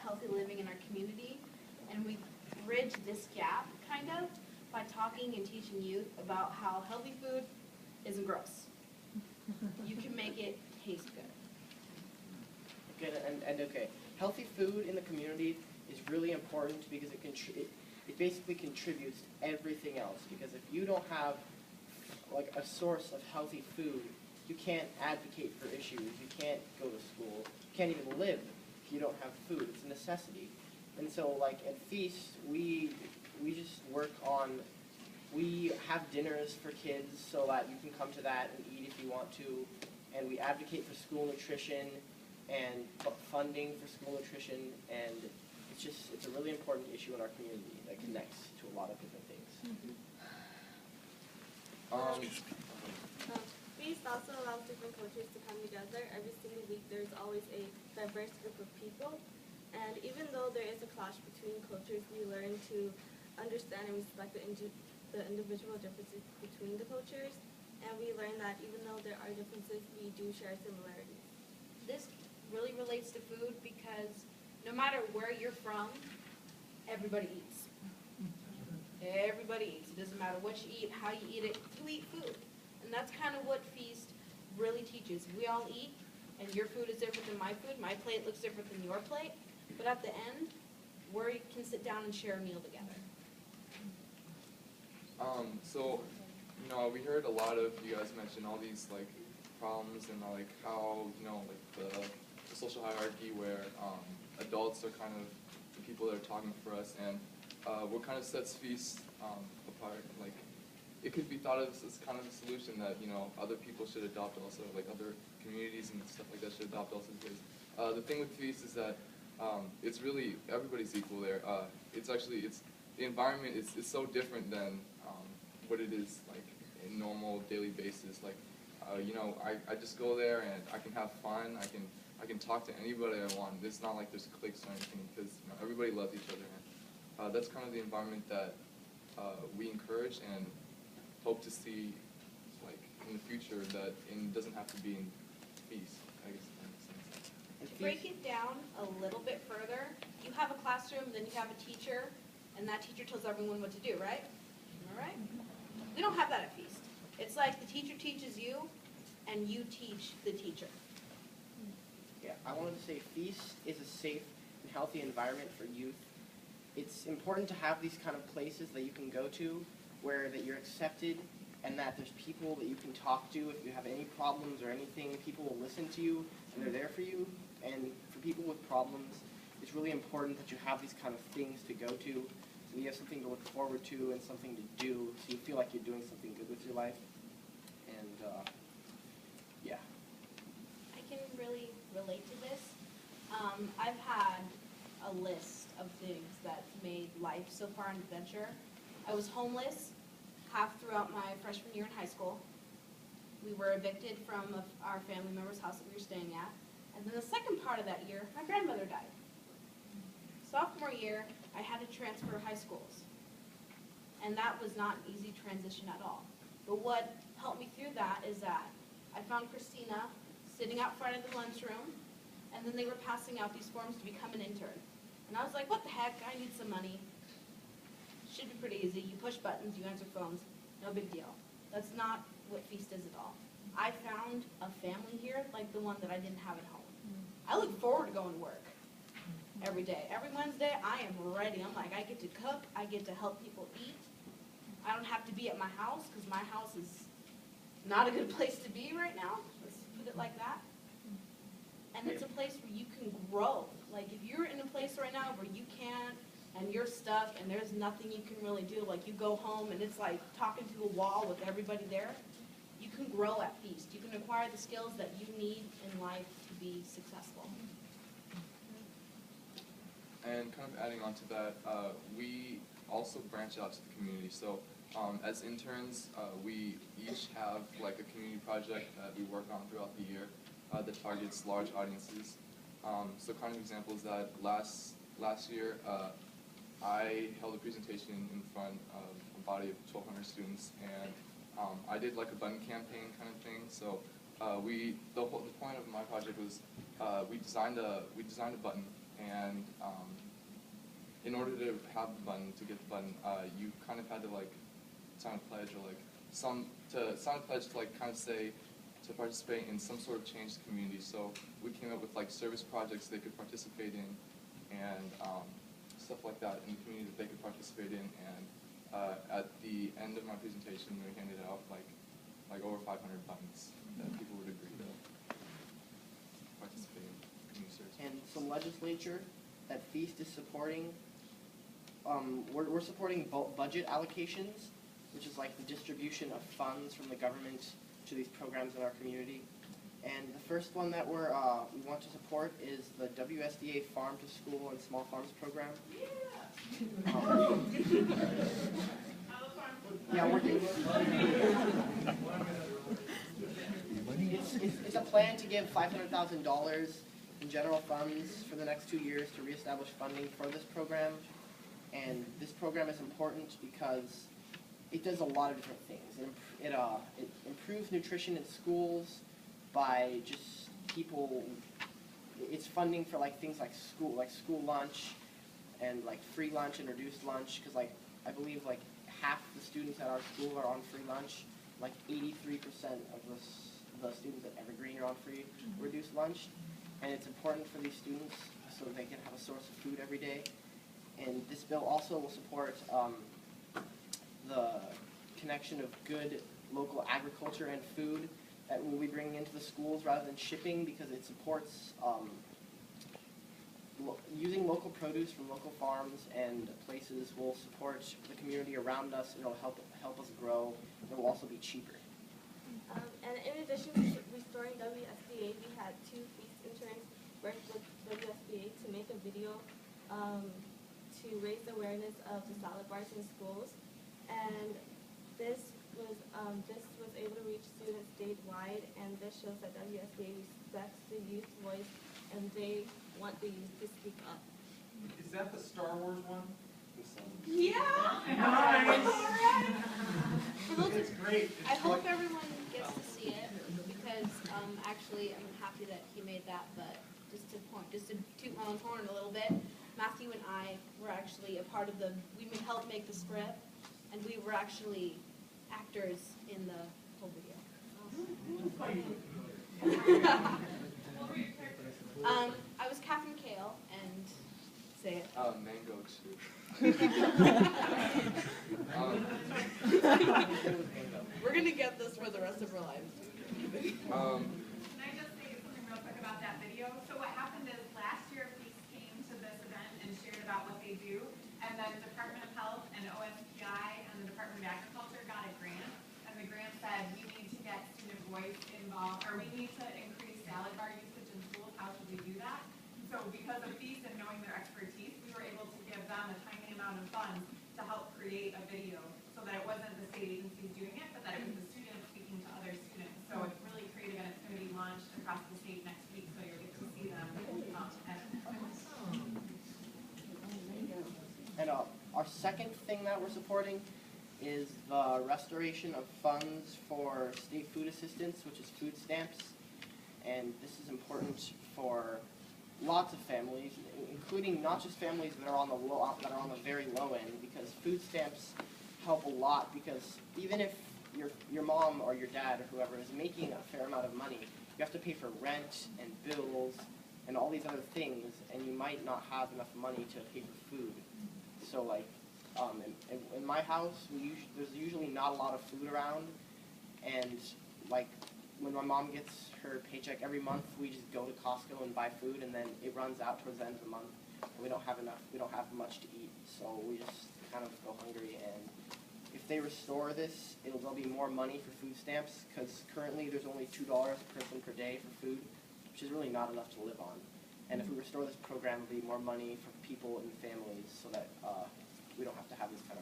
healthy living in our community, and we bridge this gap, kind of, by talking and teaching youth about how healthy food isn't gross. You can make it taste good. Okay, and okay, healthy food in the community is really important because it basically contributes to everything else. Because if you don't have like a source of healthy food, you can't advocate for issues. You can't go to school. You can't even live if you don't have food. It's a necessity. And so, like at FEEST, we just work on. We have dinners for kids so that you can come to that and eat if you want to, and we advocate for school nutrition and funding for school nutrition, and it's a really important issue in our community that connects to a lot of different things. FEEST also allows different cultures to come together. Every single week there's always a diverse group of people, and even though there is a clash between cultures, we learn to understand and respect the individual differences between the cultures, and we learn that even though there are differences, we do share similarities. This really relates to food because no matter where you're from, everybody eats. Everybody eats. It doesn't matter what you eat, how you eat it, you eat food. And that's kind of what FEAST really teaches. We all eat, and your food is different than my food. My plate looks different than your plate. But at the end, we can sit down and share a meal together. So, you know, we heard a lot of you guys mention all these like problems and like how, you know, like the social hierarchy where adults are kind of the people that are talking for us, and what kind of sets FEAST apart. Like, it could be thought of as kind of a solution that, you know, other people should adopt also, like other communities and stuff like that should adopt also, because the thing with FEAST is that it's really, everybody's equal there. The environment is so different than what it is like in normal daily basis. Like, you know, I just go there and I can have fun. I can talk to anybody I want. It's not like there's cliques or anything, because you know, everybody loves each other. And that's kind of the environment that we encourage and hope to see, like in the future, that it doesn't have to be in FEAST. I guess that makes sense. To break it down a little bit further, you have a classroom, then you have a teacher, and that teacher tells everyone what to do, right? All right? We don't have that at FEAST. It's like the teacher teaches you, and you teach the teacher. Yeah, I wanted to say FEAST is a safe and healthy environment for youth. It's important to have these kind of places that you can go to where that you're accepted and that there's people that you can talk to if you have any problems or anything. People will listen to you and they're there for you. And for people with problems, it's really important that you have these kind of things to go to, so you have something to look forward to and something to do, so you feel like you're doing something good with your life. And yeah. I can really relate to this. I've had a list of things that made life so far an adventure. I was homeless half throughout my freshman year in high school. We were evicted from our family member's house that we were staying at. And then the second part of that year, my grandmother died. Sophomore year, I had to transfer high schools. And that was not an easy transition at all. But what helped me through that is that I found Christina sitting out front of the lunchroom, and then they were passing out these forms to become an intern. And I was like, what the heck, I need some money. Should be pretty easy. You push buttons, you answer phones, no big deal. That's not what FEAST is at all. I found a family here like the one that I didn't have at home. I look forward to going to work every day. Every Wednesday, I am ready. I'm like, I get to cook, I get to help people eat. I don't have to be at my house, because my house is not a good place to be right now. Let's put it like that. And it's a place where you can grow. Like, if you're in a place right now where you can't, and you're stuck, and there's nothing you can really do, like you go home and it's like talking to a wall with everybody there, you can grow at FEAST. You can acquire the skills that you need in life to be successful. And kind of adding on to that, we also branch out to the community. So as interns, we each have like a community project that we work on throughout the year that targets large audiences. So kind of examples that last year, I held a presentation in front of a body of 1,200 students, and I did like a button campaign kind of thing. So the point of my project was we designed a button and in order to have the button, to get the button, you kind of had to like sign a pledge or like sign a pledge to like kind of say to participate in some sort of change to the community. So we came up with like service projects they could participate in and stuff like that in the community that they could participate in. And at the end of my presentation, we handed out like over 500 buttons that people would agree to participate in community service. And some legislature that FEEST is supporting, we're supporting budget allocations, which is like the distribution of funds from the government to these programs in our community. And the first one that we want to support is the WSDA Farm to School and Small Farms Program. It's a plan to give $500,000 in general funds for the next 2 years to reestablish funding for this program. And this program is important because it does a lot of different things. It improves nutrition in schools by just people. It's funding for like things like school lunch and like free lunch and reduced lunch, because like I believe like half the students at our school are on free lunch. Like 83% of the students at Evergreen are on free reduced lunch, and it's important for these students so they can have a source of food every day. And this bill also will support the connection of good local agriculture and food that we'll be bringing into the schools rather than shipping, because it supports using local produce from local farms and places will support the community around us. It'll help us grow. It will also be cheaper. And in addition to restoring WSBA, we had 2 FEEST interns work with WSBA to make a video to raise awareness of the salad bars in schools. And this was able to reach students statewide, and this shows that WSBA respects the youth voice and they want the youth to speak up. Is that the Star Wars one? Yeah! Nice! For those It's great. I hope everyone gets to see it, because actually I'm happy that he made that, but just to toot my own horn a little bit, Matthew and I were actually a part of we helped make the script, and we were actually actors in the whole video. I was Catherine Kale, and say it. Mango soup. We're gonna get this for the rest of our lives. Can I just say something real quick about that video? So what happened is last year FEEST came to this event and shared about what they do, and then the Department of Health and OSPI and the Department of Agriculture got a grant, and the grant said we need to get student voice involved, or we need to increase salad bar usage in schools. How should we do that? So because of FEEST and knowing their expertise, we were able to give them a tiny amount of funds to help create a video, so that it wasn't the state agencies doing it, but that it was the students speaking to other students. So it's really creative, and it's going to be launched across the state next week, so you'll get to see them. And our second thing that we're supporting is the restoration of funds for state food assistance, which is food stamps. And this is important for lots of families, including not just families that are on the very low end, because food stamps help a lot, because even if your mom or your dad or whoever is making a fair amount of money, you have to pay for rent and bills and all these other things, and you might not have enough money to pay for food. So like in my house, there's usually not a lot of food around, and like when my mom gets her paycheck every month, we just go to Costco and buy food, and then it runs out towards the end of the month, and we don't have much to eat, so we just kind of go hungry. And if they restore this, there'll be more money for food stamps, because currently there's only $2 a person per day for food, which is really not enough to live on. And if we restore this program, there'll be more money for people and families, so that we don't have to have this kind of